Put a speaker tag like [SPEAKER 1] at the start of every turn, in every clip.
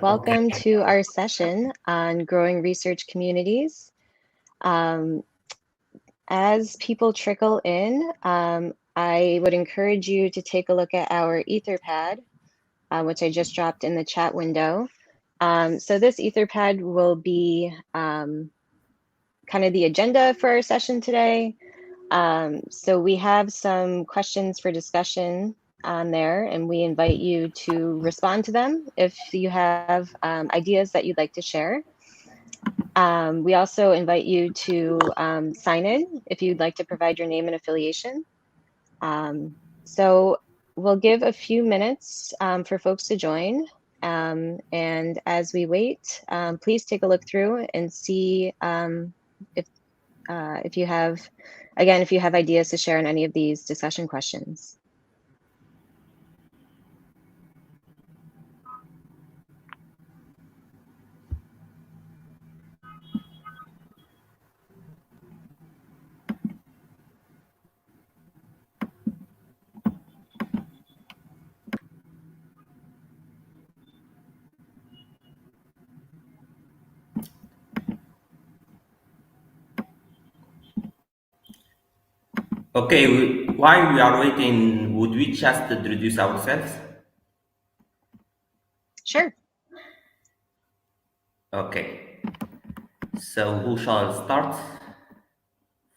[SPEAKER 1] Welcome to our session on growing research communities. As people trickle in, I would encourage you to take a look at our Etherpad, which I just dropped in the chat window. So this Etherpad will be kind of the agenda for our session today. So we have some questions for discussion on there, and we invite you to respond to them if you have ideas that you'd like to share. We also invite you to sign in if you'd like to provide your name and affiliation. So we'll give a few minutes for folks to join. And as we wait, please take a look through and see if you have, again, if you have ideas to share on any of these discussion questions.
[SPEAKER 2] Okay, while we are waiting, would we just introduce ourselves?
[SPEAKER 1] Sure.
[SPEAKER 2] Okay, so who shall start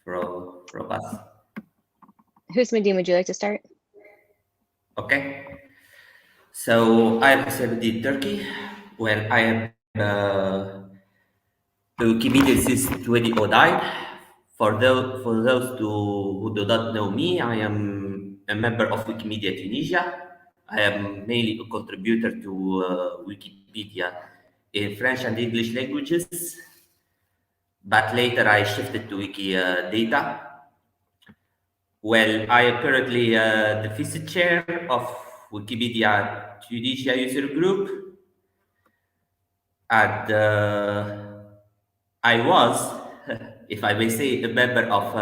[SPEAKER 2] from us?
[SPEAKER 1] Hussein, would you like to start?
[SPEAKER 2] Okay, so I am Hussein Turkey. Well, I am the Wikimedia since 2009. For those who do not know me, I am a member of Wikimedia Tunisia. I am mainly a contributor to Wikipedia in French and English languages, but later I shifted to Wikidata. Well, I am currently the vice chair of Wikimedia Tunisia user group, and I was, if I may say, a member of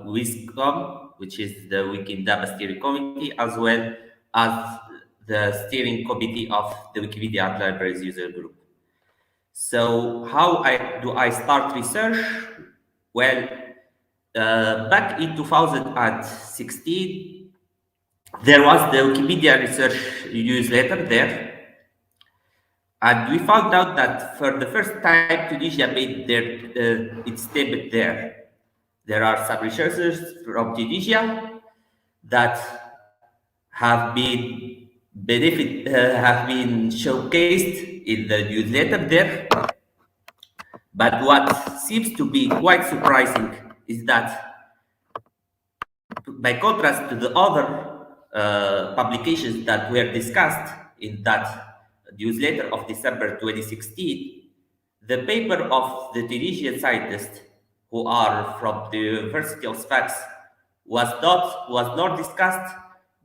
[SPEAKER 2] WISCOM, which is the Wikidata Steering Committee, as well as the steering committee of the Wikimedia and Libraries user group. So how do I start research? Well, back in 2016, there was the Wikimedia research newsletter there, and we found out that for the first time, Tunisia made its debut there. There are some researchers from Tunisia that have been showcased in the newsletter there. But what seems to be quite surprising is that, by contrast to the other publications that were discussed in that newsletter of December 2016, the paper of the Tunisian scientists who are from the University of Sfax was not discussed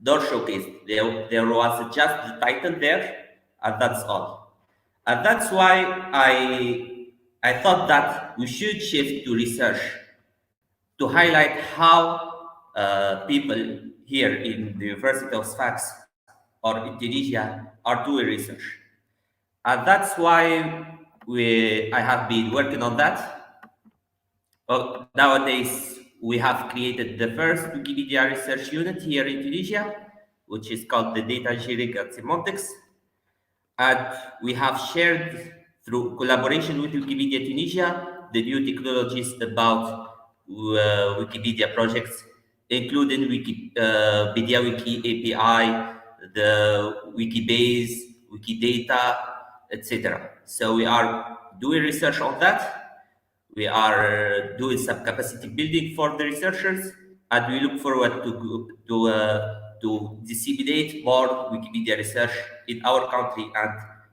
[SPEAKER 2] nor showcased. There was just the title there, and that's all. And that's why I thought that we should shift to research to highlight how people here in the University of Sfax or in Tunisia are doing research. And that's why I have been working on that. Well, nowadays, we have created the first Wikimedia research unit here in Tunisia, which is called the Data Engineering and Semantics. And we have shared through collaboration with Wikimedia Tunisia the new technologies about Wikipedia projects, including Wikipedia Wiki API, the Wikibase, Wikidata, etc. So we are doing research on that. We are doing some capacity building for the researchers, and we look forward to disseminate more Wikipedia research in our country and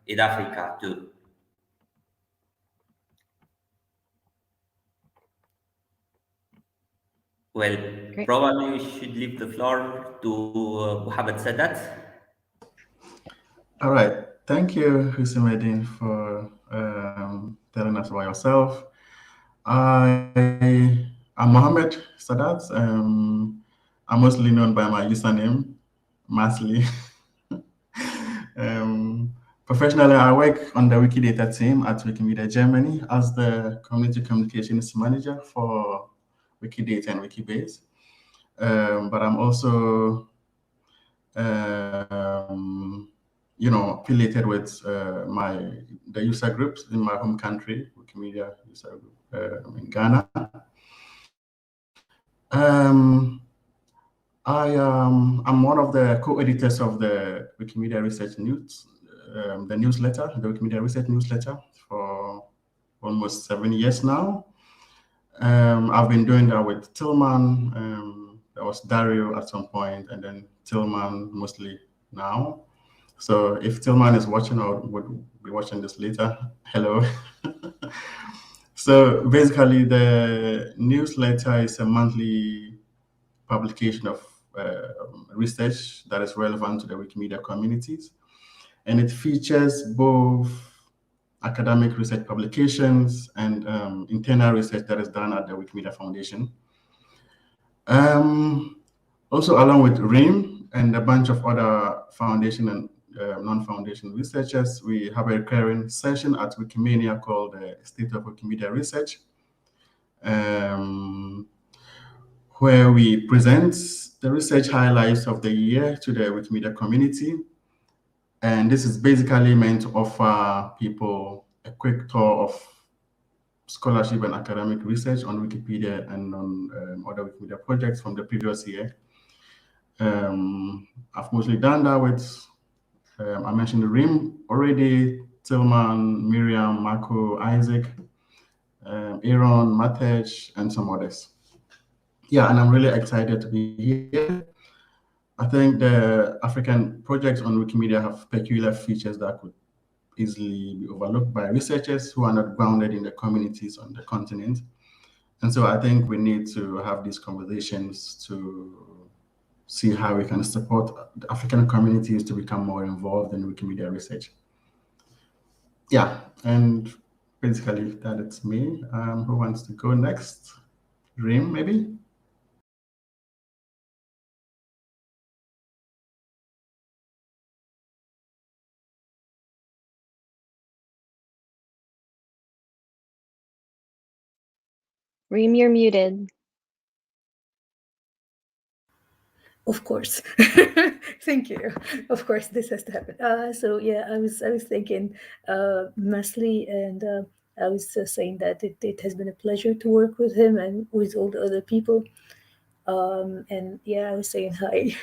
[SPEAKER 2] in Africa too. Well,
[SPEAKER 1] Great.
[SPEAKER 2] probably we should leave the floor to Mohammed Sadat.
[SPEAKER 3] All right. Thank you, Hussein, for telling us about yourself. I'm Mohammed Sadat. I'm mostly known by my username, Masli. Professionally, I work on the Wikidata team at Wikimedia Germany as the community communications manager for Wikidata and Wikibase. But I'm also, affiliated with the user groups in my home country, Wikimedia user group in Ghana. I'm one of the co-editors of the Wikimedia Research News, the newsletter, the Wikimedia Research newsletter for almost 7 years now. I've been doing that with Tillman. There was Dario at some point, and then Tillman mostly now. So if Tillman is watching or would be watching this later, hello. So basically, the newsletter is a monthly publication of research that is relevant to the Wikimedia communities. And it features both academic research publications and internal research that is done at the Wikimedia Foundation. Also, along with RIM and a bunch of other foundation and non-foundation researchers, we have a recurring session at Wikimedia called the State of Wikimedia Research, where we present the research highlights of the year to the Wikimedia community. And this is basically meant to offer people a quick tour of scholarship and academic research on Wikipedia and on other Wikimedia projects from the previous year. I've mostly done that with, I mentioned the RIM already, Tillman, Miriam, Marco, Isaac, Aaron, Matej, and some others. Yeah, and I'm really excited to be here. I think the African projects on Wikimedia have peculiar features that could easily be overlooked by researchers who are not grounded in the communities on the continent. And so I think we need to have these conversations to see how we can support the African communities to become more involved in Wikimedia research. Yeah, and basically that is me. Who wants to go next? Reem, maybe?
[SPEAKER 1] Reem, you're muted.
[SPEAKER 4] Of course. Thank you. Of course, this has to happen. So yeah, I was thinking, Masli, and I was saying that it has been a pleasure to work with him and with all the other people. And yeah, I was saying hi.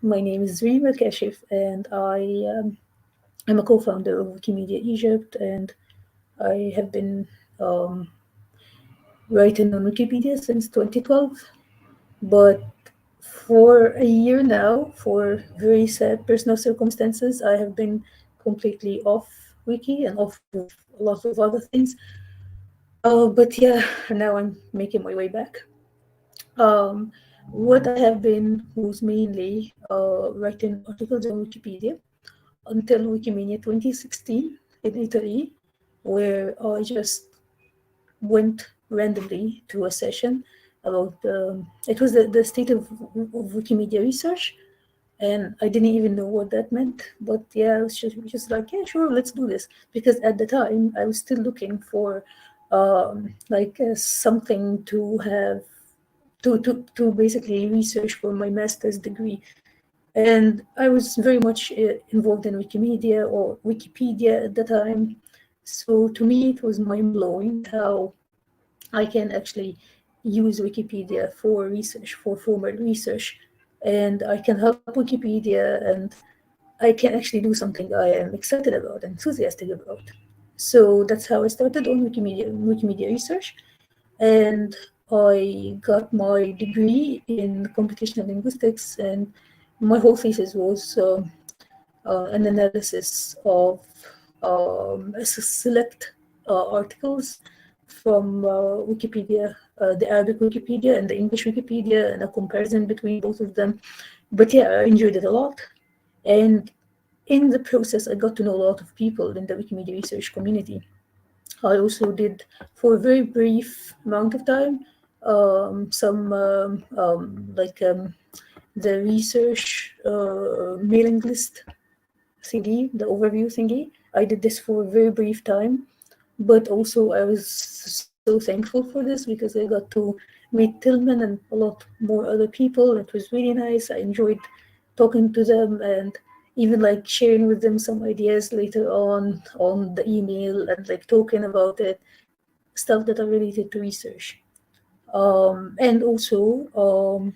[SPEAKER 4] My name is Rima Kashif, and I'm a co-founder of Wikimedia Egypt, and I have been um, writing on Wikipedia since 2012. But for a year now, for very sad personal circumstances, I have been completely off Wiki and off of a lot of other things. But yeah, now I'm making my way back. Um, what I have been was mainly writing articles on Wikipedia until Wikimedia 2016 in Italy, where I just went randomly to a session about it was the state of Wikimedia research, and I didn't even know what that meant. But yeah, I was just like, yeah, sure, let's do this, because at the time I was still looking for something to have to basically research for my master's degree. And I was very much involved in Wikimedia or Wikipedia at the time. So to me, it was mind blowing how I can actually use Wikipedia for research, for formal research, and I can help Wikipedia, and I can actually do something I am excited about, enthusiastic about. So that's how I started on Wikimedia research, and I got my degree in computational linguistics, and my whole thesis was an analysis of select articles from Wikipedia, the Arabic Wikipedia and the English Wikipedia, and a comparison between both of them. But yeah, I enjoyed it a lot. And in the process, I got to know a lot of people in the Wikimedia research community. I also did, for a very brief amount of time, some the research mailing list thingy, the overview thingy. I did this for a very brief time, but also I was so thankful for this because I got to meet Tillman and a lot more other people. It was really nice. I enjoyed talking to them and even like sharing with them some ideas later on the email and like talking about it, stuff that are related to research. And also,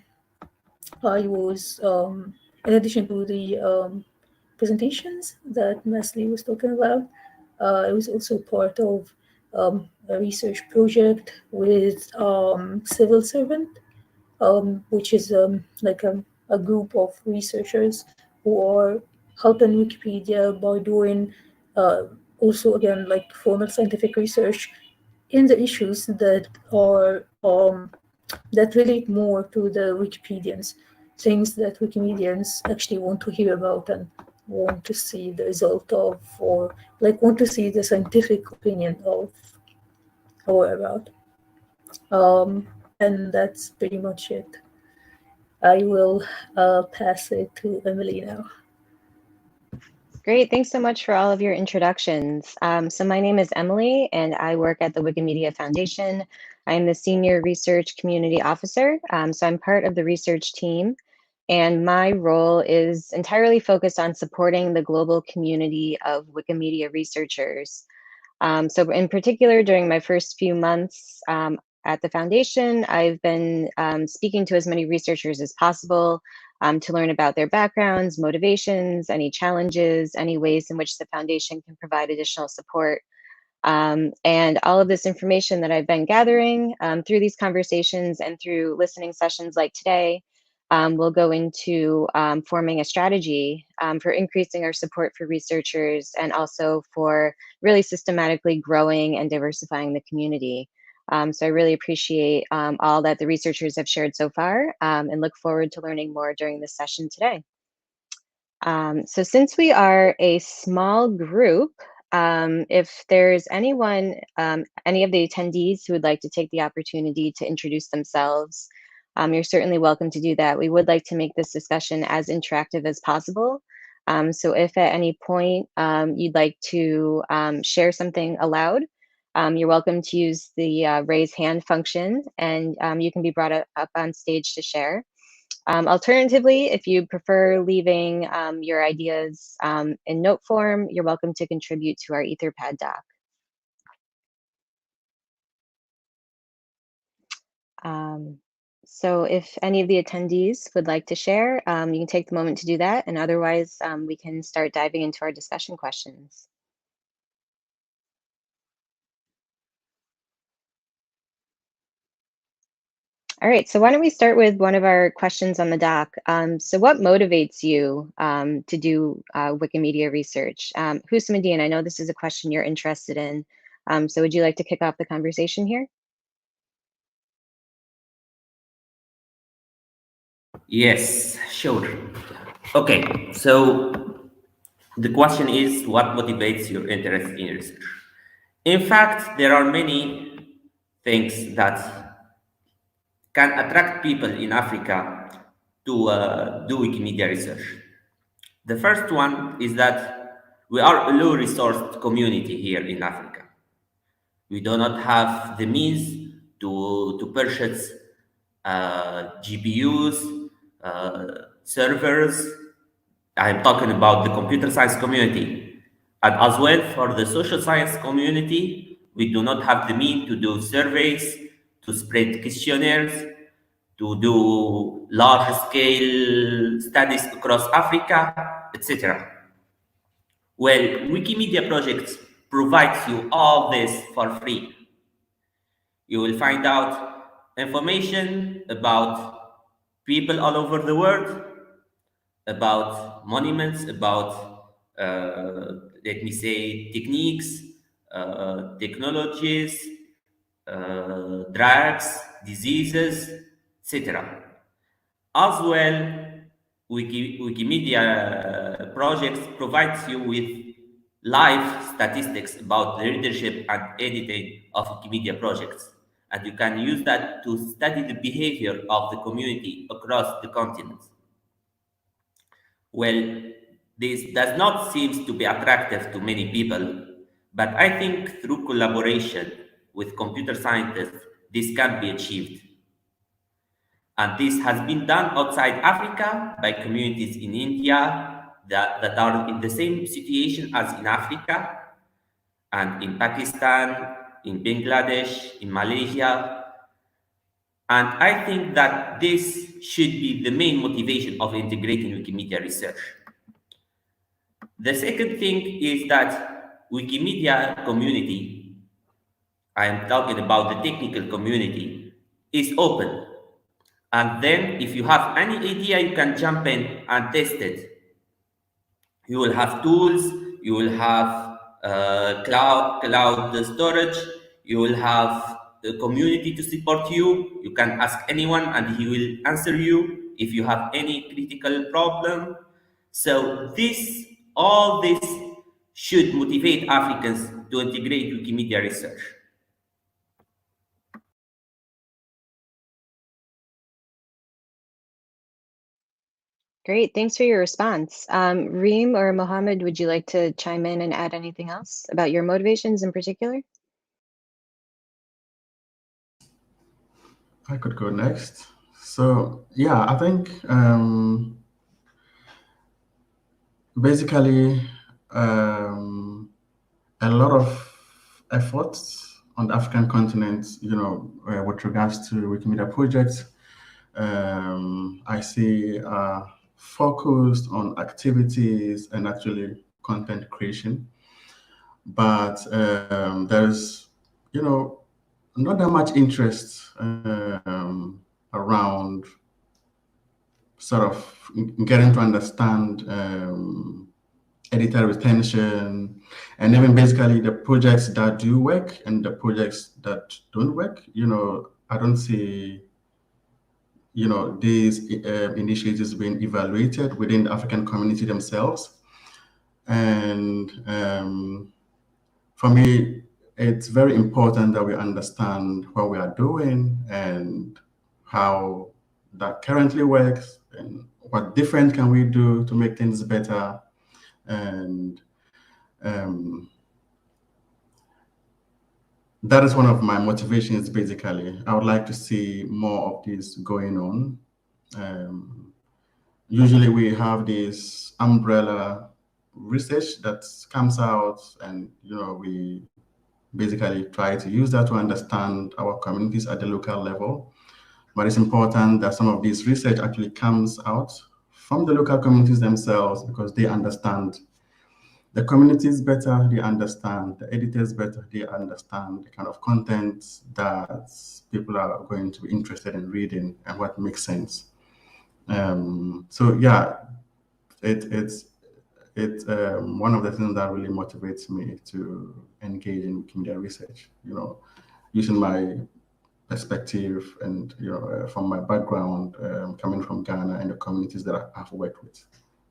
[SPEAKER 4] I was, in addition to the presentations that Masli was talking about, I was also part of a research project with civil servant, which is like a group of researchers who are helping Wikipedia by doing uh, also again like formal scientific research in the issues that are that relate more to the Wikipedians, things that Wikimedians actually want to hear about and want to see the result of, or like want to see the scientific opinion of or about. And that's pretty much it. I will pass it to Emily now.
[SPEAKER 1] Great. Thanks so much for all of your introductions. So my name is Emily, and I work at the Wikimedia Foundation. I'm the Senior Research Community Officer, so I'm part of the research team. And my role is entirely focused on supporting the global community of Wikimedia researchers. So in particular, during my first few months at the foundation, I've been speaking to as many researchers as possible to learn about their backgrounds, motivations, any challenges, any ways in which the foundation can provide additional support. And all of this information that I've been gathering through these conversations and through listening sessions like today will go into forming a strategy for increasing our support for researchers and also for really systematically growing and diversifying the community. So I really appreciate all that the researchers have shared so far and look forward to learning more during this session today. So since we are a small group, if there's anyone, any of the attendees who would like to take the opportunity to introduce themselves, you're certainly welcome to do that. We would like to make this discussion as interactive as possible. So if at any point you'd like to share something aloud, you're welcome to use the raise hand function and you can be brought up on stage to share. Alternatively, if you prefer leaving your ideas in note form, you're welcome to contribute to our Etherpad doc. So if any of the attendees would like to share, you can take the moment to do that, and otherwise we can start diving into our discussion questions. All right, so why don't we start with one of our questions on the doc. So what motivates you to do Wikimedia research? Hussein, I know this is a question you're interested in. So would you like to kick off the conversation here?
[SPEAKER 2] Yes, sure. Okay, so the question is what motivates your interest in research? In fact, there are many things that can attract people in Africa to do Wikimedia research. The first one is that we are a low resourced community here in Africa. We do not have the means to purchase GPUs, servers. I'm talking about the computer science community. And as well for the social science community, we do not have the means to do surveys, to spread questionnaires, to do large scale studies across Africa, etc. Well, Wikimedia projects provides you all this for free. You will find out information about people all over the world, about monuments, about, let me say, techniques, technologies, drugs, diseases, etc. As well, Wikimedia projects provides you with live statistics about the readership and editing of Wikimedia projects. And you can use that to study the behavior of the community across the continent. Well, This does not seem to be attractive to many people, but I think through collaboration with computer scientists, this can be achieved. And this has been done outside Africa by communities in India that are in the same situation as in Africa, and in Pakistan, in Bangladesh, in Malaysia. And I think that this should be the main motivation of integrating Wikimedia research. The second thing is that Wikimedia community, I am talking about the technical community, is open. And then if you have any idea, you can jump in and test it. You will have tools, you will have cloud storage, you will have the community to support you. You can ask anyone and he will answer you if you have any critical problem. So all this should motivate Africans to integrate Wikimedia research.
[SPEAKER 1] Great, thanks for your response. Reem or Mohammed, would you like to chime in and add anything else about your motivations in particular?
[SPEAKER 3] I could go next. So yeah, I think basically a lot of efforts on the African continent, with regards to Wikimedia projects, I see focused on activities and actually content creation. But there's, not that much interest around sort of getting to understand editor retention, and even basically the projects that do work and the projects that don't work. I don't see these initiatives being evaluated within the African community themselves. And for me, it's very important that we understand what we are doing and how that currently works and what different can we do to make things better. And that is one of my motivations, basically. I would like to see more of this going on. Usually we have this umbrella research that comes out, and we basically try to use that to understand our communities at the local level. But it's important that some of this research actually comes out from the local communities themselves, because they understand the communities better, they understand the editors better, they understand the kind of content that people are going to be interested in reading and what makes sense. So yeah, it's one of the things that really motivates me to engage in Wikimedia research. Using my perspective and from my background, coming from Ghana and the communities that I've worked with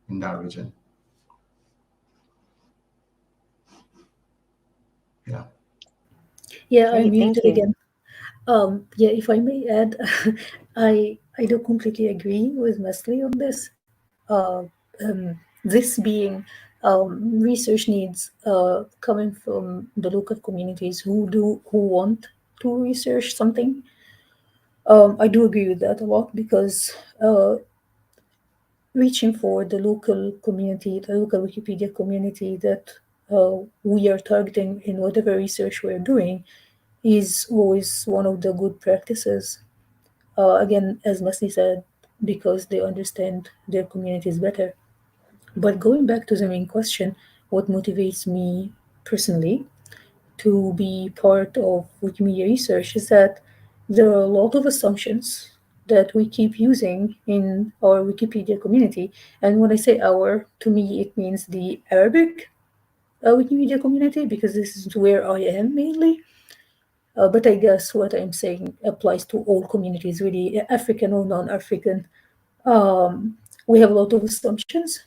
[SPEAKER 3] in that region. Yeah.
[SPEAKER 4] Yeah, I'm
[SPEAKER 1] Great, thank
[SPEAKER 4] muted
[SPEAKER 1] you.
[SPEAKER 4] again. Yeah, if I may add, I do completely agree with Mesli on this. This being research needs coming from the local communities who want to research something. I do agree with that a lot, because reaching for the local community, the local Wikipedia community that we are targeting in whatever research we're doing, is always one of the good practices. Again, as Mesli said, because they understand their communities better. But going back to the main question, what motivates me personally to be part of Wikimedia research is that there are a lot of assumptions that we keep using in our Wikipedia community. And when I say our, to me, it means the Arabic Wikimedia community, because this is where I am mainly. But I guess what I'm saying applies to all communities, really, African or non African. We have a lot of assumptions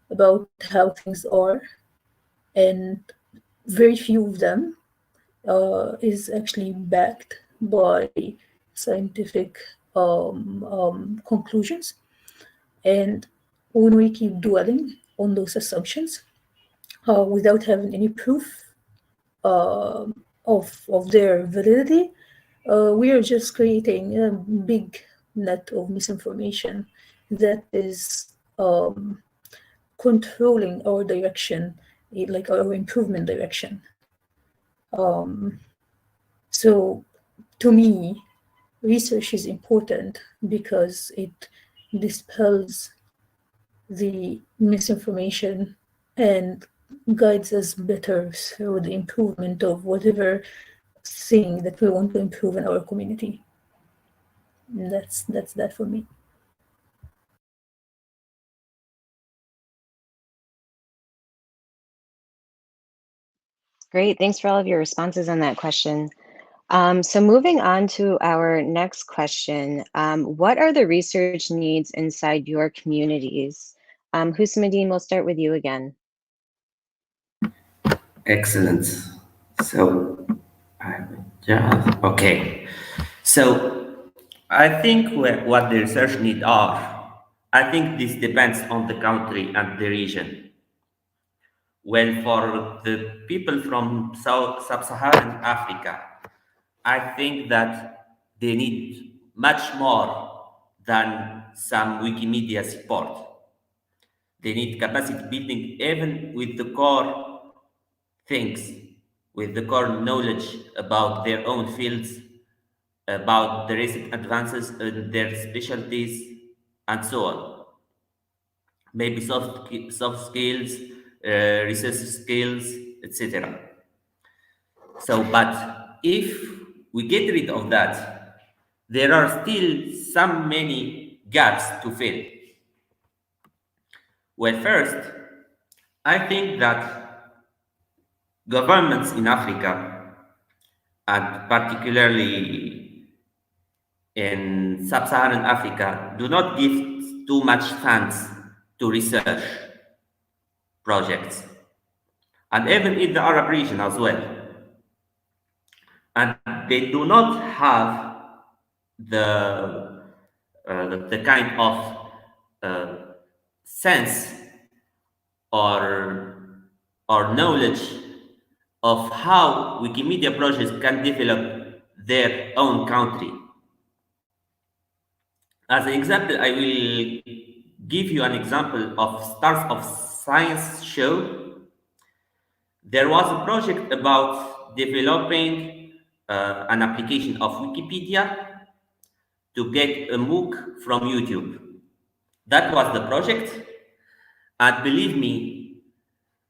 [SPEAKER 4] about how things are, and very few of them is actually backed by scientific conclusions. And when we keep dwelling on those assumptions without having any proof of their validity, we are just creating a big net of misinformation that is controlling our direction, like our improvement direction. So, to me, research is important because it dispels the misinformation and guides us better through the improvement of whatever thing that we want to improve in our community. And that's that for me.
[SPEAKER 1] Great. Thanks for all of your responses on that question. So moving on to our next question, what are the research needs inside your communities? Hussein, we'll start with you again.
[SPEAKER 2] Excellent. So, yeah, okay. So, I think what the research needs are, I think this depends on the country and the region. Well, for the people from Sub-Saharan Africa, I think that they need much more than some Wikimedia support. They need capacity building even with the core things, with the core knowledge about their own fields, about the recent advances in their specialties, and so on. Maybe soft skills, research skills, etc. So, but if we get rid of that, there are still some many gaps to fill. Well, first, I think that governments in Africa, and particularly in sub-Saharan Africa, do not give too much funds to research projects, and even in the Arab region as well. And they do not have the the kind of uh, sense or knowledge of how Wikimedia projects can develop their own country. As an example, I will give you an example of Stars of Science show. There was a project about developing an application of Wikipedia to get a MOOC from YouTube. That was the project. And believe me,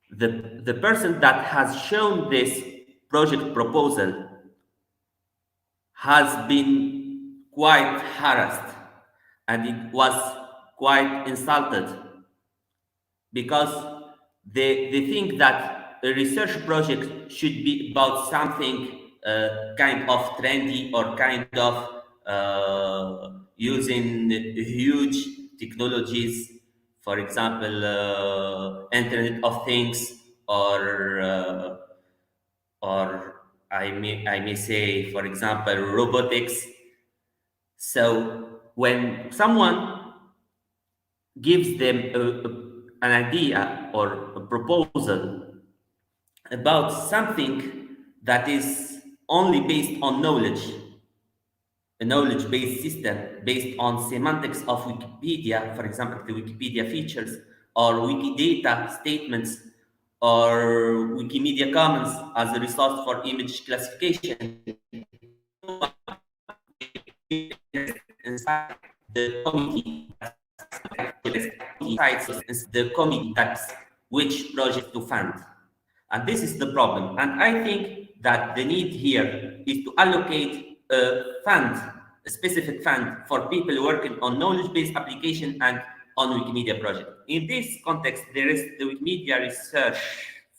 [SPEAKER 2] the person that has shown this project proposal has been quite harassed and it was quite insulted because they think that a research project should be about something kind of trendy or kind of using huge technologies, for example, Internet of Things, or I may say, for example, robotics. So when someone gives them an idea or a proposal about something that is only based on knowledge, a knowledge-based system based on semantics of Wikipedia, for example, the Wikipedia features, or Wikidata statements, or Wikimedia Commons as a resource for image classification, inside the committee decides the committee that's which project to fund. And this is the problem. And I think that the need here is to allocate a fund, a specific fund for people working on knowledge-based application and on Wikimedia project. In this context, there is the Wikimedia Research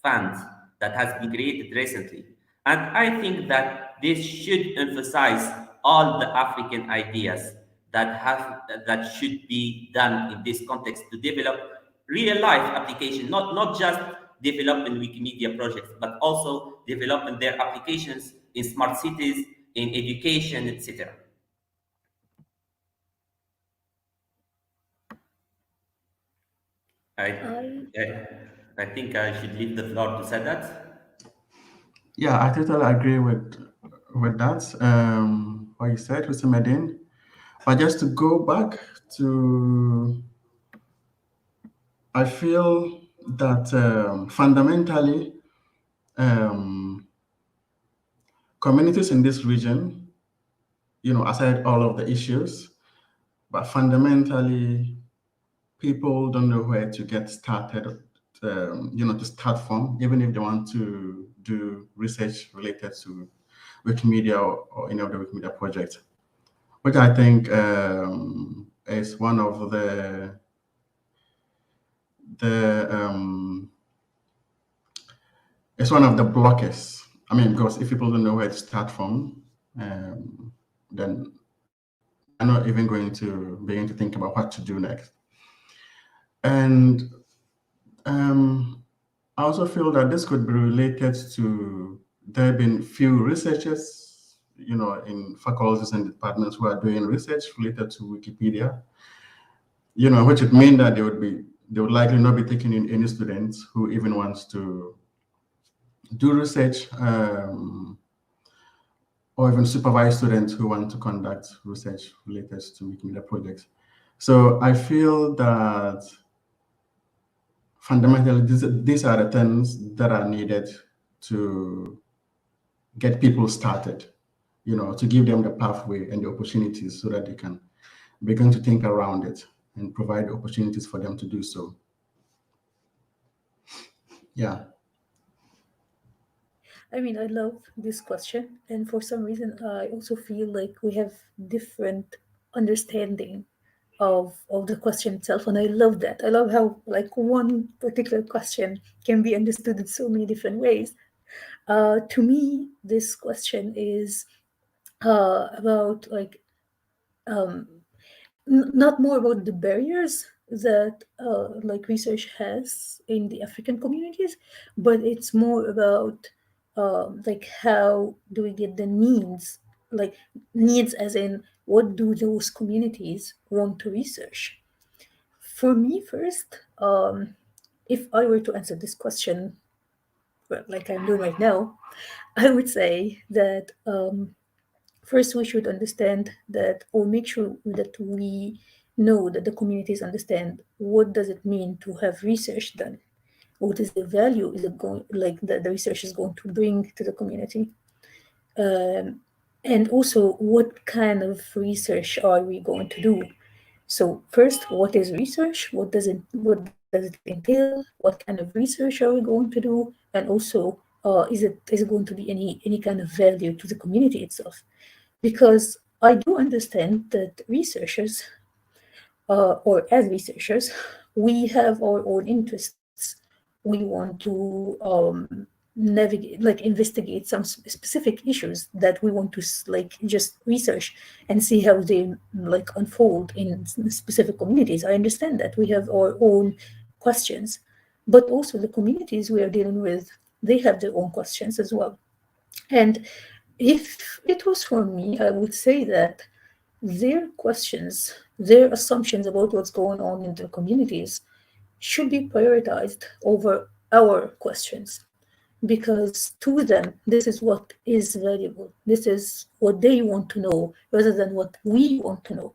[SPEAKER 2] Fund that has been created recently. And I think that this should emphasize all the African ideas that should be done in this context to develop real life application, not just developing Wikimedia projects, but also developing their applications in smart cities, in education, etc. I,
[SPEAKER 4] I
[SPEAKER 2] I, I think I should leave the floor to Sadat.
[SPEAKER 3] Yeah, I totally agree with that. What you said, Mr. Medin. But just to go back to, I feel that fundamentally, um, communities in this region, aside all of the issues, but fundamentally, people don't know where to get started, to start from, even if they want to do research related to Wikimedia or any of the Wikimedia projects, which I think is one of the it's one of the blockers. I mean, because if people don't know where to start from, then they're not even going to begin to think about what to do next. And I also feel that this could be related to there have been few researchers, in faculties and departments who are doing research related to Wikipedia, which would mean that they would likely not be taking in any students who even wants to do research, or even supervise students who want to conduct research related to Wikimedia projects. So I feel that fundamentally these are the things that are needed to get people started, to give them the pathway and the opportunities so that they can begin to think around it and provide opportunities for them to do so. Yeah.
[SPEAKER 4] I mean, I love this question, and for some reason, I also feel like we have different understanding of the question itself, and I love that. I love how like one particular question can be understood in so many different ways. To me, this question is about like not more about the barriers that like research has in the African communities, but it's more about like how do we get the needs, like needs as in what do those communities want to research. For me, first, if I were to answer this question, well, like I'm doing right now, I would say that first, we should understand that, or make sure that we know that the communities understand what does it mean to have research done. What is the value is it going like that the research is going to bring to the community, and also what kind of research are we going to do. So first, what is research? What does it entail? What kind of research are we going to do? And also, is it going to be any kind of value to the community itself? Because I do understand that researchers, or as researchers, we have our own interests. We want to navigate, like investigate some specific issues that we want to like just research and see how they like unfold in specific communities. I understand that we have our own questions, but also the communities we are dealing with, they have their own questions as well. And if it was for me, I would say that their questions, their assumptions about what's going on in their communities should be prioritized over our questions, because to them, this is what is valuable. This is what they want to know rather than what we want to know.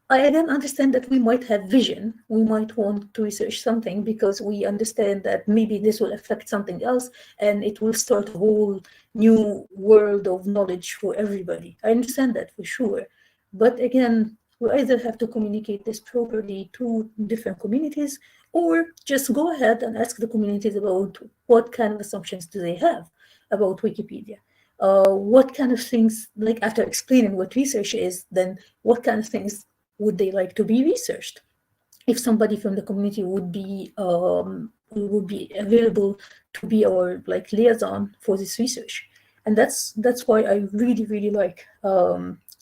[SPEAKER 4] I again understand that we might have vision. We might want to research something because we understand that maybe this will affect something else and it will start a whole new world of knowledge for everybody. I understand that for sure. But again, we either have to communicate this properly to different communities or just go ahead and ask the communities about what kind of assumptions do they have about Wikipedia. What kind of things, like after explaining what research is, then what kind of things would they like to be researched? If somebody from the community would be available to be our like liaison for this research. And that's why I really like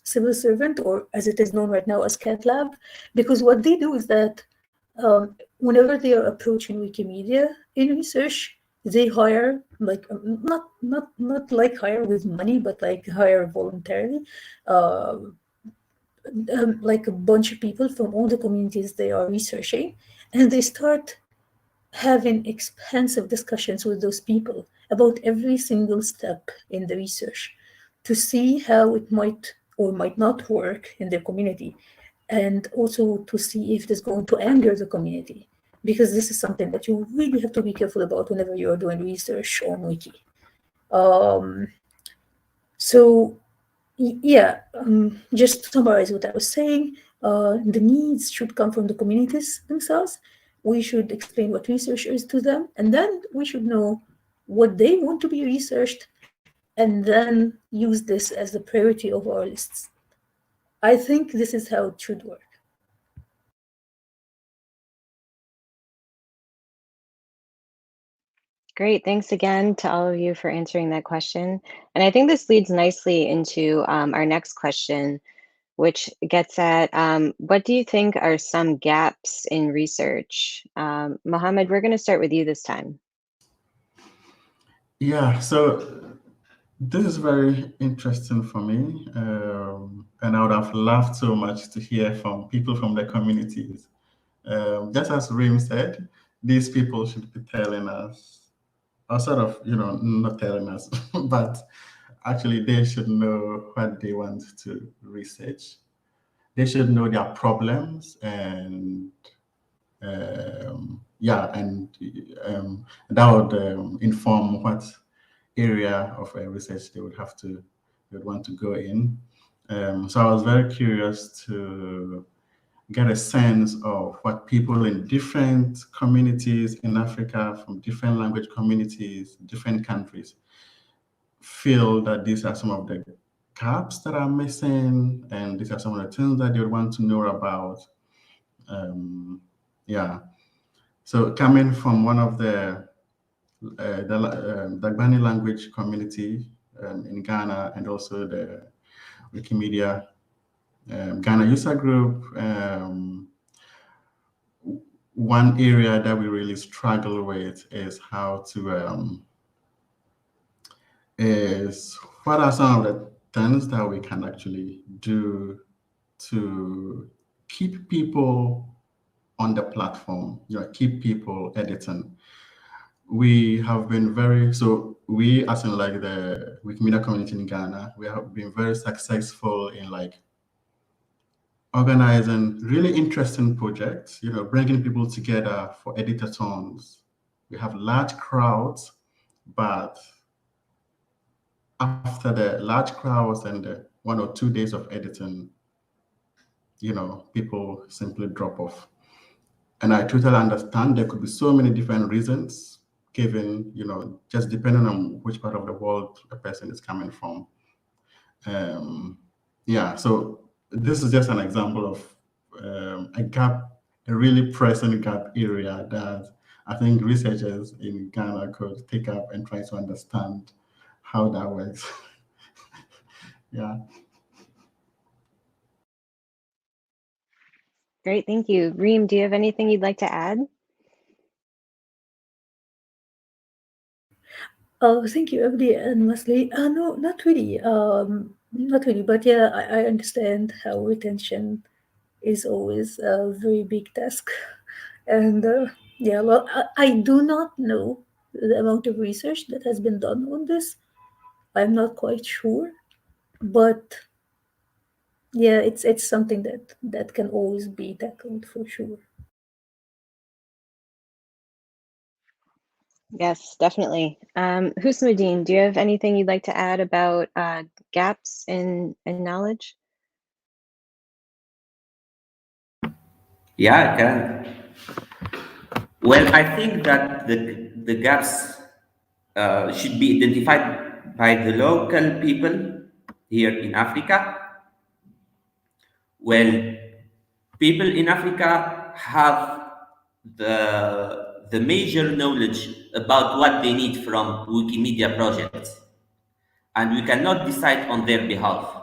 [SPEAKER 4] civil servant, or as it is known right now as cat lab, because what they do is that whenever they are approaching Wikimedia in research, they hire like not like hire with money, but like hire voluntarily, uh, like a bunch of people from all the communities they are researching, and they start having expensive discussions with those people about every single step in the research to see how it might or might not work in their community, and also to see if it is going to anger the community, because this is something that you really have to be careful about whenever you are doing research on Wiki. Um, so yeah, just to summarize what I was saying, the needs should come from the communities themselves. We should explain what research is to them, and then we should know what they want to be researched, and then use this as the priority of our lists. I think this is how it should work.
[SPEAKER 1] Great. Thanks again to all of you for answering that question. And I think this leads nicely into our next question, which gets at what do you think are some gaps in research? Mohammed, we're going to start with you this time.
[SPEAKER 3] Yeah, so this is very interesting for me, and I would have loved so much to hear from people from the communities. Just as Reem said, these people should be telling us, or sort of, not telling us, but actually they should know what they want to research. They should know their problems, and yeah, and that would inform what area of research they would want to go in. So I was very curious to get a sense of what people in different communities in Africa, from different language communities, different countries, feel that these are some of the gaps that are missing, and these are some of the things that they would want to know about. Yeah. So coming from one of the Dagbani language community in Ghana, and also the Wikimedia Ghana user group, one area that we really struggle with is how to is what are some of the things that we can actually do to keep people on the platform, keep people editing. We have been we, as in like the Wikimedia community in Ghana, we have been very successful in like organizing really interesting projects, bringing people together for editathons. We have large crowds, but after the large crowds and the 1 or 2 days of editing, people simply drop off. And I totally understand there could be so many different reasons given, just depending on which part of the world a person is coming from. Yeah, so this is just an example of a gap, a really pressing gap area that I think researchers in Ghana could take up and try to understand how that works. Yeah.
[SPEAKER 1] Great. Thank you. Reem, do you have anything you'd like to add?
[SPEAKER 4] Oh, thank you, Abdi and Masli. No, not really. Not really. But yeah, I understand how retention is always a very big task. And yeah, well, I do not know the amount of research that has been done on this. I'm not quite sure, but yeah, it's something that can always be tackled for sure.
[SPEAKER 1] Yes, definitely. Husnuddin, do you have anything you'd like to add about gaps in knowledge?
[SPEAKER 2] Yeah, I can. Well, I think that the gaps should be identified by the local people here in Africa. Well, people in Africa have the major knowledge about what they need from Wikimedia projects, and we cannot decide on their behalf.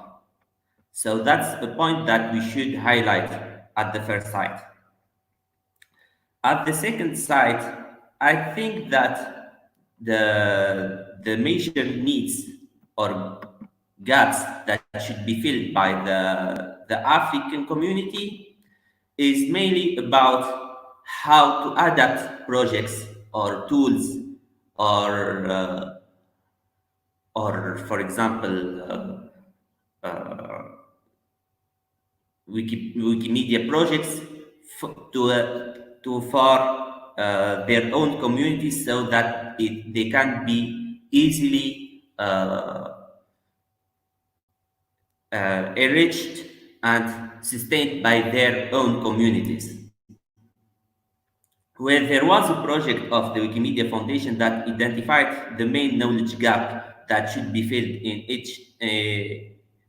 [SPEAKER 2] So that's a point that we should highlight at the first sight. At the second site, I think that the major needs or gaps that should be filled by the African community is mainly about how to adapt projects or tools or for example Wikimedia projects to for their own communities so that they can be easily enriched and sustained by their own communities. Where there was a project of the Wikimedia Foundation that identified the main knowledge gap that should be filled in each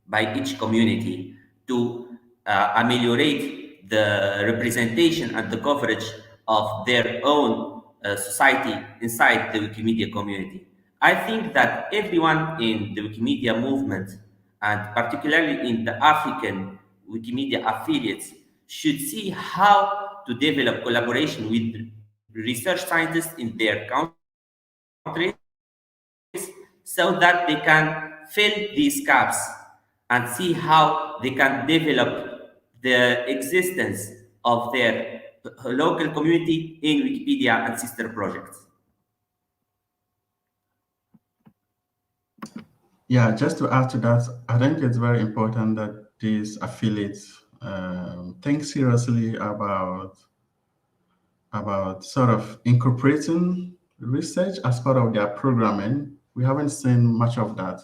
[SPEAKER 2] by each community to ameliorate the representation and the coverage of their own society inside the Wikimedia community. I think that everyone in the Wikimedia movement, and particularly in the African Wikimedia affiliates, should see how to develop collaboration with research scientists in their countries so that they can fill these gaps and see how they can develop the existence of their local community in Wikipedia and sister projects.
[SPEAKER 3] Yeah, just to add to that, I think it's very important that these affiliates think seriously about sort of incorporating research as part of their programming. We haven't seen much of that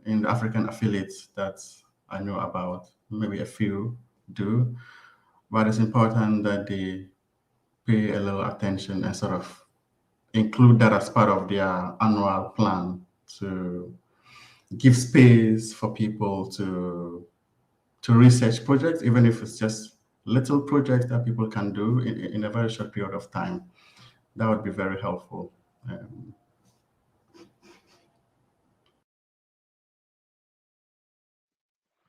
[SPEAKER 3] in the African affiliates that I know about. Maybe a few do, but it's important that they pay a little attention and sort of include that as part of their annual plan to give space for people to research projects, even if it's just little projects that people can do in a very short period of time. That would be very helpful.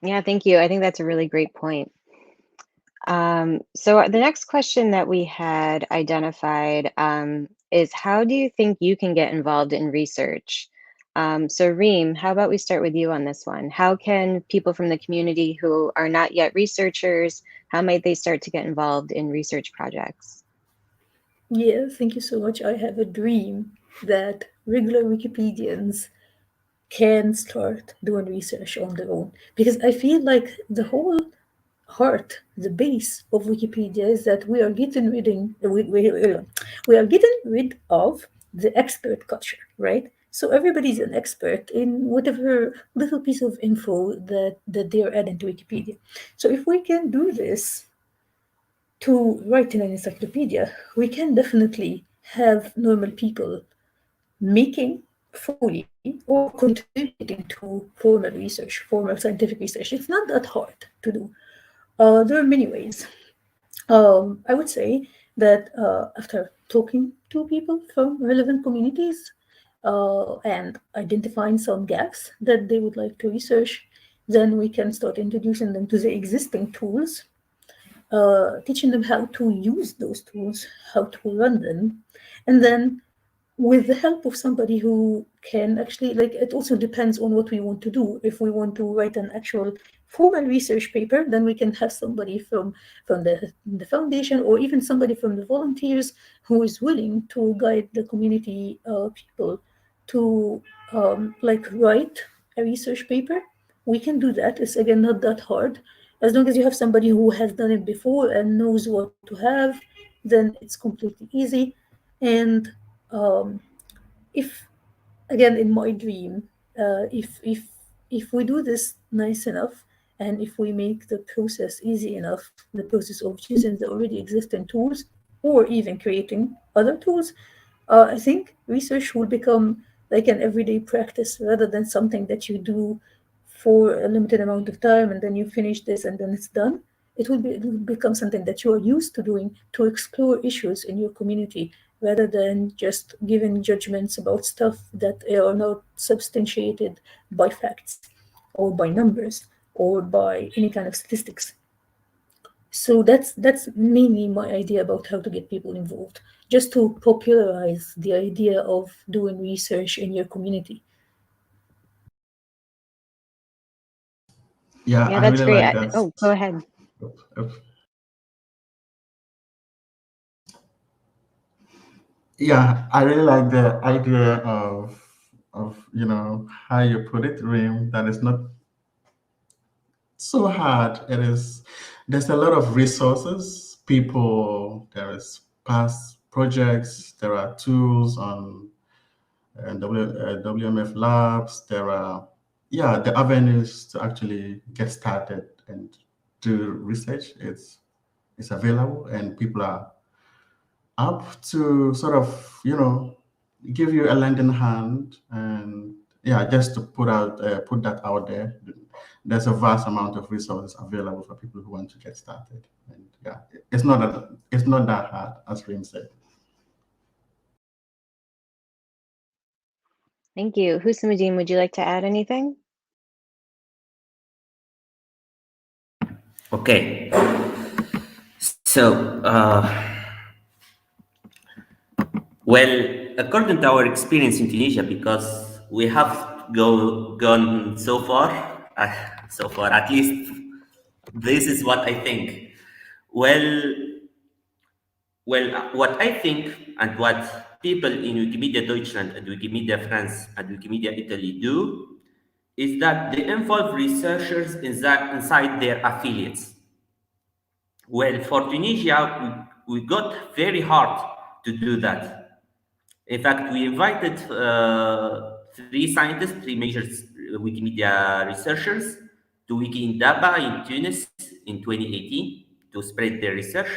[SPEAKER 1] Yeah, thank you. I think that's a really great point. So the next question that we had identified is how do you think you can get involved in research? So Reem, how about we start with you on this one? How can people from the community who are not yet researchers, how might they start to get involved in research projects?
[SPEAKER 4] Yeah, thank you so much. I have a dream that regular Wikipedians can start doing research on their own, because I feel like the whole heart, the base of Wikipedia is that we are getting we are getting rid of the expert culture, right? So everybody's an expert in whatever little piece of info that they are adding to Wikipedia. So if we can do this to write in an encyclopedia, we can definitely have normal people making fully or contributing to formal research, formal scientific research. It's not that hard to do. There are many ways. I would say that after talking to people from relevant communities and identifying some gaps that they would like to research, then we can start introducing them to the existing tools, teaching them how to use those tools, how to run them, and then with the help of somebody who can actually, like, it also depends on what we want to do. If we want to write an actual formal research paper, then we can have somebody from the foundation, or even somebody from the volunteers who is willing to guide the community people to like write a research paper. We can do that. It's again not that hard. As long as you have somebody who has done it before and knows what to have, then it's completely easy. And if again in my dream, if we do this nice enough, and if we make the process easy enough, the process of choosing the already existing tools or even creating other tools, I think research will become like an everyday practice rather than something that you do for a limited amount of time and then you finish this and then it's done. It will become something that you are used to doing to explore issues in your community rather than just giving judgments about stuff that are not substantiated by facts or by numbers or by any kind of statistics. So that's mainly my idea about how to get people involved, just to popularize the idea of doing research in your community.
[SPEAKER 3] Yeah,
[SPEAKER 1] Yeah,
[SPEAKER 3] I
[SPEAKER 1] that's
[SPEAKER 3] really
[SPEAKER 1] great.
[SPEAKER 3] like that.
[SPEAKER 1] Oh, go ahead.
[SPEAKER 3] Oops, oops. Yeah, I really like the idea of how you put it, Rim. That is not so hard. It is. There's a lot of resources, people. There is past projects. There are tools on WMF Labs. There are, yeah, the avenues to actually get started and do research. It's available, and people are up to sort of, give you a lending hand, and yeah, just to put that out there. There's a vast amount of resources available for people who want to get started, and yeah, it's not that hard, as Rim said.
[SPEAKER 1] Thank you. Husamuddin, would you like to add anything?
[SPEAKER 2] Okay. So, well, according to our experience in Tunisia, because we have gone uh, so far at least, this is what I think. Well, what I think and what people in Wikimedia Deutschland and Wikimedia France and Wikimedia Italy do is that they involve researchers inside their affiliates. Well, for Tunisia, we got very hard to do that. In fact, we invited three scientists, three major Wikimedia researchers to Wiki in Daba in Tunis in 2018 to spread their research.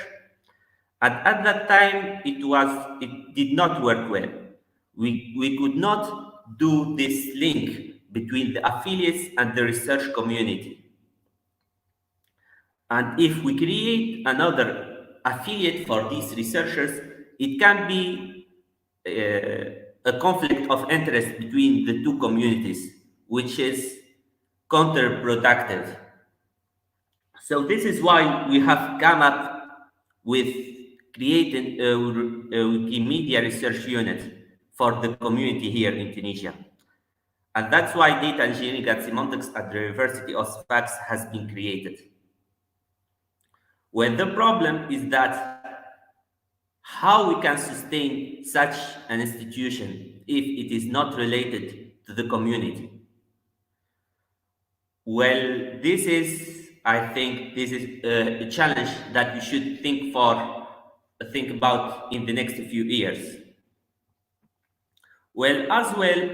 [SPEAKER 2] And at that time, it did not work well. We could not do this link between the affiliates and the research community. And if we create another affiliate for these researchers, it can be a conflict of interest between the two communities, which is counterproductive. So this is why we have come up with creating a Wikimedia research unit for the community here in Tunisia. And that's why data engineering and semantics at the University of Sfax has been created. Well, the problem is that how we can sustain such an institution if it is not related to the community. Well, I think, this is a challenge that we should think about in the next few years. Well, as well,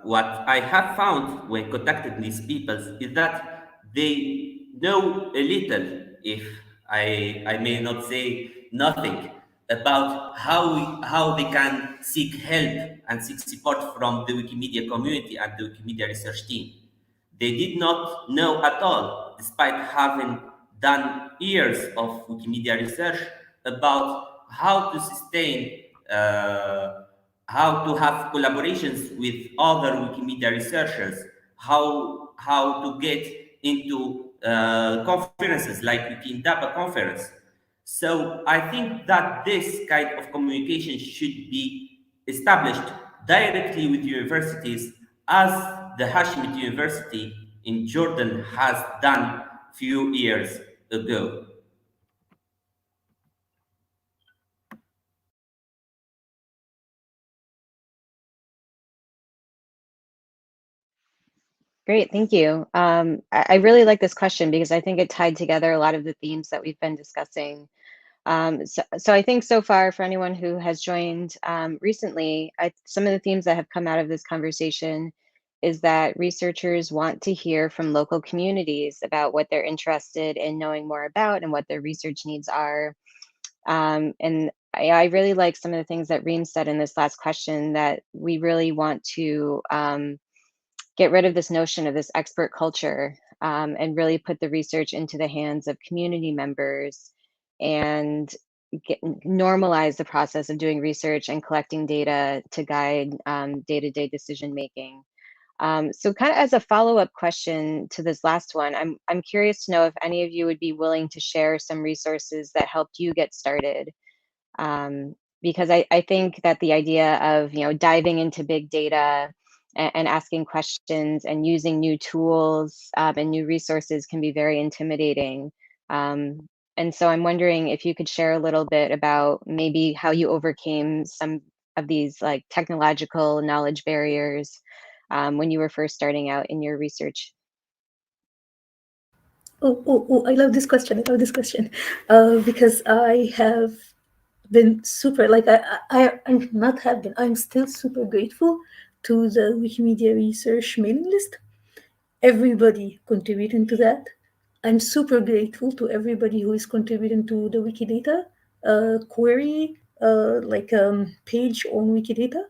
[SPEAKER 2] what I have found when contacting these people is that they know a little, if I may not say nothing, about how they can seek help and seek support from the Wikimedia community and the Wikimedia research team. They did not know at all, despite having done years of Wikimedia research about how to sustain, how to have collaborations with other Wikimedia researchers, how to get into conferences like Wikindaba conference. So I think that this kind of communication should be established directly with universities, as the Hashemite University in Jordan has done few years ago.
[SPEAKER 1] Great, thank you. I really like this question because I think it tied together a lot of the themes that we've been discussing. So I think so far, for anyone who has joined recently, some of the themes that have come out of this conversation is that researchers want to hear from local communities about what they're interested in knowing more about and what their research needs are. And I really like some of the things that Reem said in this last question, that we really want to get rid of this notion of this expert culture, and really put the research into the hands of community members, and normalize the process of doing research and collecting data to guide day-to-day decision making. So kind of as a follow-up question to this last one, I'm curious to know if any of you would be willing to share some resources that helped you get started. Because I think that the idea of diving into big data and asking questions and using new tools and new resources can be very intimidating. And so I'm wondering if you could share a little bit about maybe how you overcame some of these like technological knowledge barriers when you were first starting out in your research.
[SPEAKER 4] Oh, I love this question. I love this question. Because I have been super, like, I'm not have been, I'm still super grateful to the Wikimedia research mailing list. Everybody contributing to that. I'm super grateful to everybody who is contributing to the Wikidata query, page on Wikidata,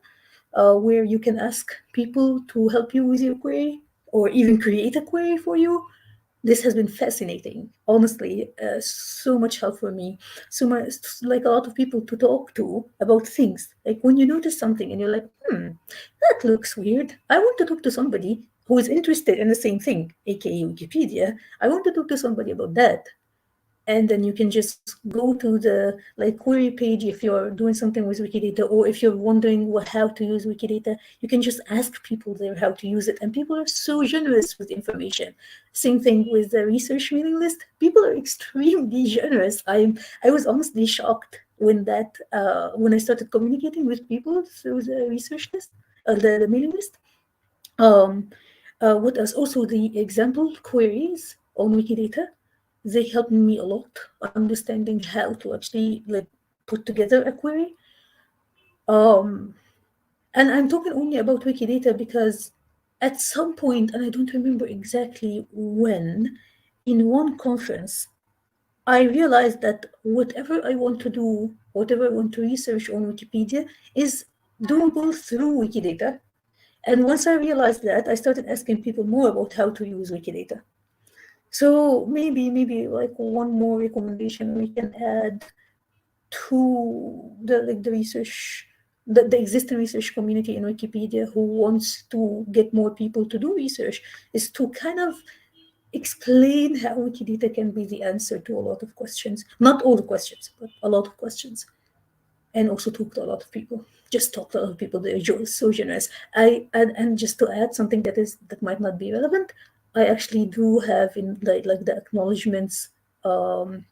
[SPEAKER 4] where you can ask people to help you with your query or even create a query for you. This has been fascinating, honestly. So much help for me. So much, like a lot of people to talk to about things. Like when you notice something and you're like, that looks weird. I want to talk to somebody who is interested in the same thing, aka Wikipedia. I want to talk to somebody about that. And then you can just go to the like query page if you're doing something with Wikidata, or if you're wondering how to use Wikidata, you can just ask people there how to use it, and people are so generous with information. Same thing with the research mailing list. People are extremely generous. I was honestly shocked when when I started communicating with people through the research list, the mailing list. um, what else? Also, the example queries on Wikidata, they helped me a lot understanding how to actually like put together a query. Um, and I'm talking only about Wikidata because at some point, and I don't remember exactly when, in one conference, I realized that whatever I want to do, whatever I want to research on Wikipedia, is doable through Wikidata. And once I realized that, I started asking people more about how to use Wikidata. So maybe like one more recommendation we can add to the research, the existing research community in Wikipedia who wants to get more people to do research, is to kind of explain how Wikidata can be the answer to a lot of questions. Not all the questions, but a lot of questions. And also talk to a lot of people. Just talk to a lot of people. They're so generous. And just to add something that might not be relevant, I actually do have in like the acknowledgements um,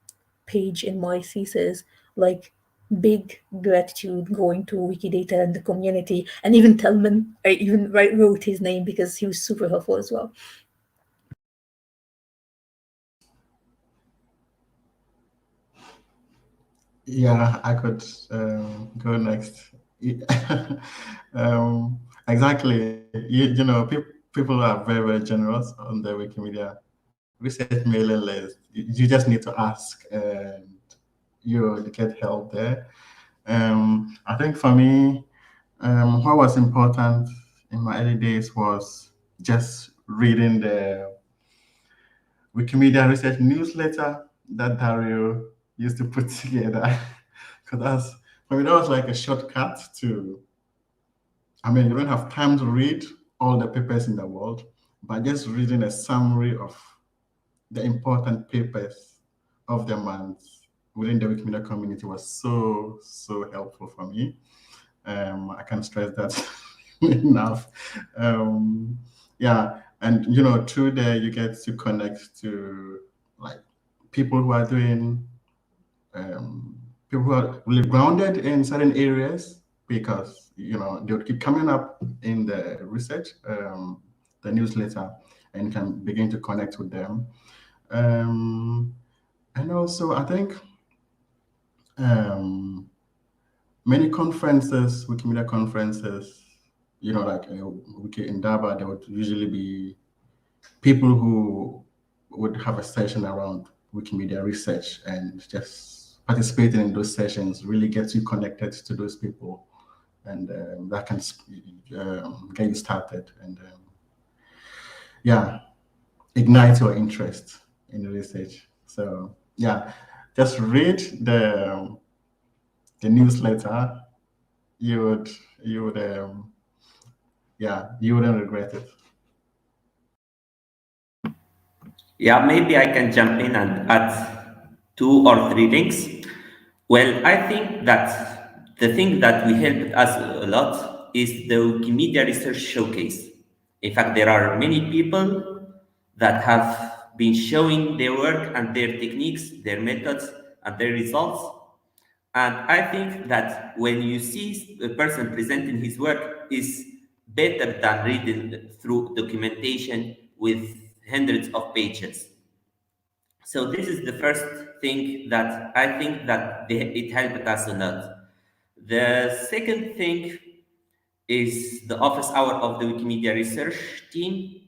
[SPEAKER 4] page in my thesis, like big gratitude going to Wikidata and the community, and even Telman. I even wrote his name because he was super helpful as well.
[SPEAKER 3] Yeah, I could go next. Exactly. You know, people are very, very generous on the Wikimedia research mailing list. You just need to ask, and you get help there. I think for me, what was important in my early days was just reading the Wikimedia research newsletter that Dario used to put together. Because that's, for me, that was like a shortcut to, I mean, you don't have time to read all the papers in the world, but just reading a summary of the important papers of the month within the Wikimedia community was so helpful for me. I can't stress that enough. Um, yeah, and you know, through there you get to connect to like people who are doing people who are really grounded in certain areas because you know they'll keep coming up in the research, the newsletter, and you can begin to connect with them. Um, and also, I think um, many conferences, Wikimedia conferences, you know, like Wiki Indaba, there would usually be people who would have a session around Wikimedia research, and just participating in those sessions really gets you connected to those people, and that can get you started and yeah, ignite your interest in the research. So yeah, just read the newsletter. You would you would yeah, you wouldn't regret it.
[SPEAKER 2] Yeah, maybe I can jump in and add two or three things. Well, I think that the thing that will help us a lot is the Wikimedia Research Showcase. In fact, there are many people that have been showing their work and their techniques, their methods, and their results. And I think that when you see a person presenting his work is better than reading through documentation with hundreds of pages. So this is the first thing that I think that it helped us a lot. The second thing is the office hour of the Wikimedia research team,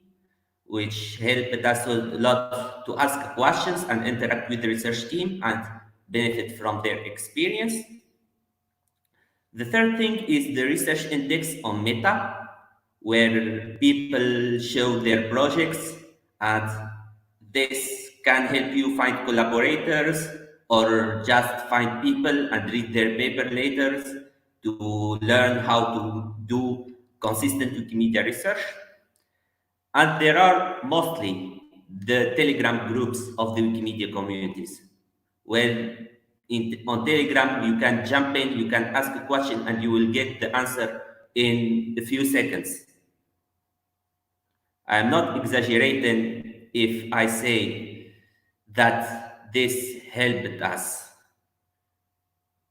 [SPEAKER 2] which helped us a lot to ask questions and interact with the research team and benefit from their experience. The third thing is the research index on Meta, where people show their projects, and this can help you find collaborators or just find people and read their paper later to learn how to do consistent Wikimedia research. And there are mostly the Telegram groups of the Wikimedia communities. Well, on Telegram, you can jump in, you can ask a question, and you will get the answer in a few seconds. I'm not exaggerating if I say that this helped us,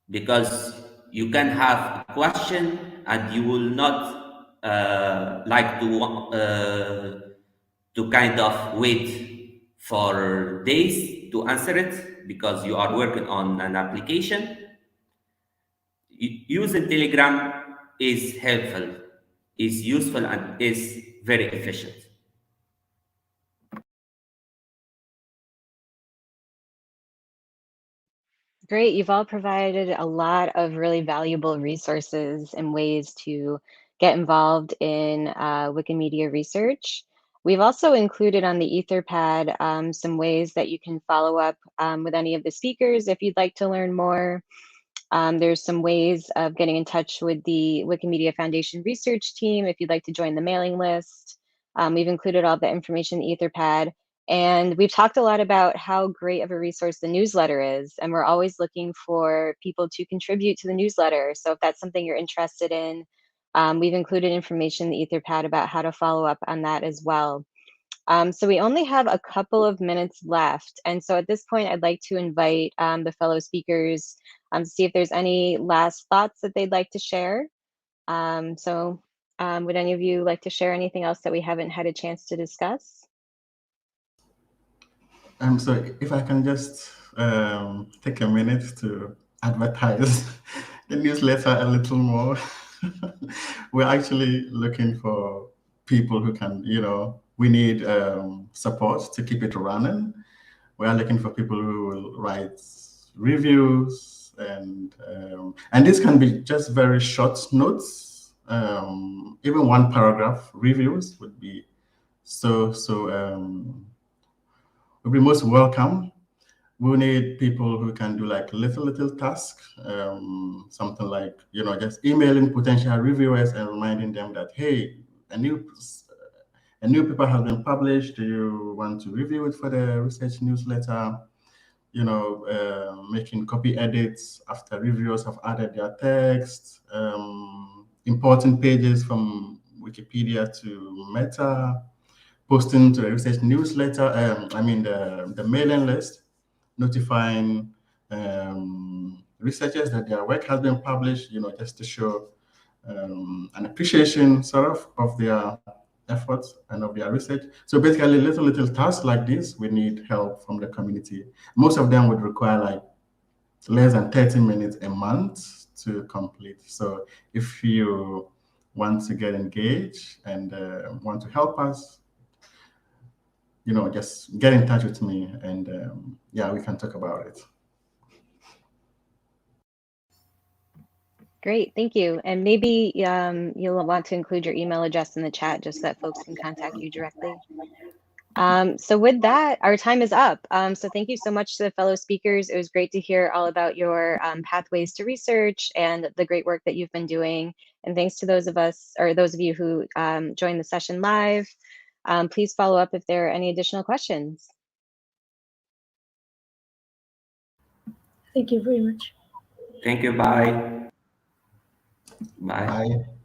[SPEAKER 2] because you can have a question and you will not like to kind of wait for days to answer it because you are working on an application. Using Telegram is helpful, is useful, and is very efficient.
[SPEAKER 1] Great. You've all provided a lot of really valuable resources and ways to get involved in Wikimedia research. We've also included on the Etherpad some ways that you can follow up with any of the speakers if you'd like to learn more. There's some ways of getting in touch with the Wikimedia Foundation research team if you'd like to join the mailing list. We've included all the information in Etherpad. And we've talked a lot about how great of a resource the newsletter is. And we're always looking for people to contribute to the newsletter. So if that's something you're interested in, we've included information in the Etherpad about how to follow up on that as well. So we only have a couple of minutes left. And so at this point, I'd like to invite the fellow speakers to see if there's any last thoughts that they'd like to share. Would any of you like to share anything else that we haven't had a chance to discuss?
[SPEAKER 3] So if I can just take a minute to advertise the newsletter a little more. We're actually looking for people who can, we need support to keep it running. We are looking for people who will write reviews, and this can be just very short notes. Even one paragraph reviews would be would be most welcome. We need people who can do like little tasks, something like, just emailing potential reviewers and reminding them that, hey, a new paper has been published. Do you want to review it for the research newsletter? Making copy edits after reviewers have added their text, importing pages from Wikipedia to Meta, posting to the research newsletter, the mailing list, notifying researchers that their work has been published, just to show an appreciation sort of their efforts and of their research. So basically little tasks like this, we need help from the community. Most of them would require like less than 30 minutes a month to complete. So if you want to get engaged and want to help us, just get in touch with me and we can talk about it.
[SPEAKER 1] Great, thank you. And maybe you'll want to include your email address in the chat just so that folks can contact you directly. So with that, our time is up. So thank you so much to the fellow speakers. It was great to hear all about your pathways to research and the great work that you've been doing. And thanks to those of you who joined the session live. Please follow up if there are any additional questions.
[SPEAKER 4] Thank you very much.
[SPEAKER 2] Thank you. Bye. Bye.
[SPEAKER 3] Bye.